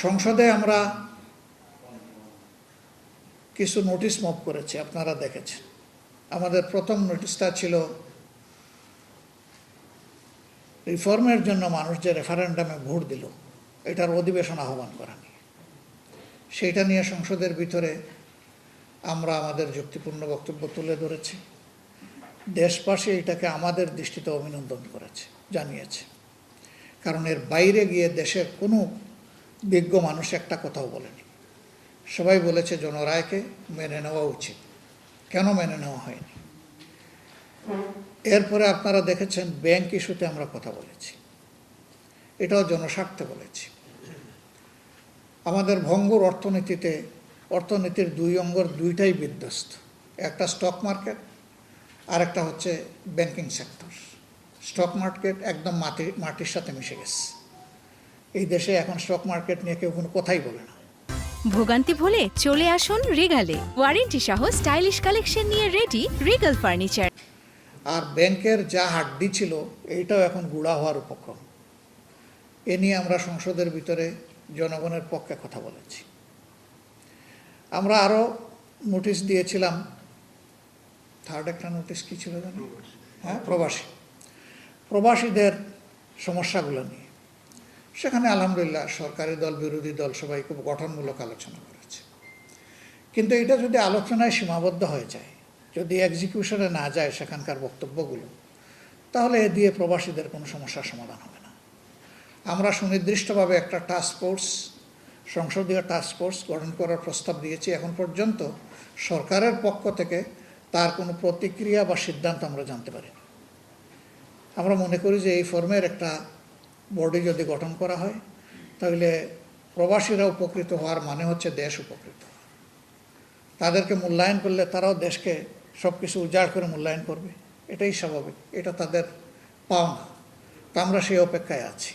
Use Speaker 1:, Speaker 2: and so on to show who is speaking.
Speaker 1: সংসদে আমরা কিছু নোটিশ মুভ করেছি, আপনারা দেখেছেন। আমাদের প্রথম নোটিশটা ছিল রিফর্মের জন্য মানুষ যে রেফারেন্ডামে ভোট দিল, এটার অধিবেশন আহ্বান করা নিয়ে। সেইটা নিয়ে সংসদের ভিতরে আমরা আমাদের যুক্তিপূর্ণ বক্তব্য তুলে ধরেছি। দেশবাসী এটাকে আমাদের দৃষ্টিতে অভিনন্দন করেছে, জানিয়েছে। কারণ এর বাইরে গিয়ে দেশের কোনো বিজ্ঞ মানুষ একটা কথাও বলেনি। সবাই বলেছে জনরায়কে মেনে নেওয়া উচিত। কেন মেনে নেওয়া হয়নি? এরপরে আপনারা দেখেছেন ব্যাংক ইস্যুতে আমরা কথা বলেছি, এটাও জনস্বার্থে বলেছি। আমাদের ভঙ্গুর অর্থনীতির দুই অঙ্গর দুইটাই বিধ্বস্ত, একটা স্টক মার্কেট আর একটা হচ্ছে ব্যাংকিং সেক্টর। স্টক মার্কেট একদম মাটির সাথে মিশে গেছে। এই দেশে এখন স্টক মার্কেট নিয়ে কেউ কোনো কথাই বলে না।
Speaker 2: ভোগান্তি ভুলে চলে আসুন রিগালে, ওয়ারেন্টি সহ স্টাইলিশ কালেকশন নিয়ে রেডি রিগাল ফার্নিচার।
Speaker 1: আর ব্যাংকের যা হাড্ডি ছিল এইটাও এখন গুঁড়া হওয়ার উপক্রম। এ নিয়ে আমরা সংসদের ভিতরে জনগণের পক্ষে কথা বলেছি। আমরা আরও নোটিশ দিয়েছিলাম, থার্ড একটা নোটিশ কী ছিল জানি, হ্যাঁ, প্রবাসীদের সমস্যাগুলো নিয়ে। সেখানে আলহামদুলিল্লাহ সরকারি দল বিরোধী দল সবাই খুব গঠনমূলক আলোচনা করেছে। কিন্তু এটা যদি আলোচনায় সীমাবদ্ধ হয়ে যায়, যদি এক্সিকিউশনে না যায় সেখানকার বক্তব্যগুলো, তাহলে এ দিয়ে প্রবাসীদের কোনো সমস্যার সমাধান হবে না। আমরা সুনির্দিষ্টভাবে একটা সংসদীয় টাস্ক ফোর্স গঠন করার প্রস্তাব দিয়েছি। এখন পর্যন্ত সরকারের পক্ষ থেকে তার কোনো প্রতিক্রিয়া বা সিদ্ধান্ত আমরা জানতে পারিনি। আমরা মনে করি যে এই ফর্মের একটা বডি যদি গঠন করা হয়, তাহলে প্রবাসীরা উপকৃত হওয়ার মানে হচ্ছে দেশ উপকৃত। তাদেরকে মূল্যায়ন করলে তারাও দেশকে সব কিছু উজাড় করে মূল্যায়ন করবে, এটাই স্বাভাবিক, এটা তাদের পাওনা। তা আমরা সেই অপেক্ষায় আছি।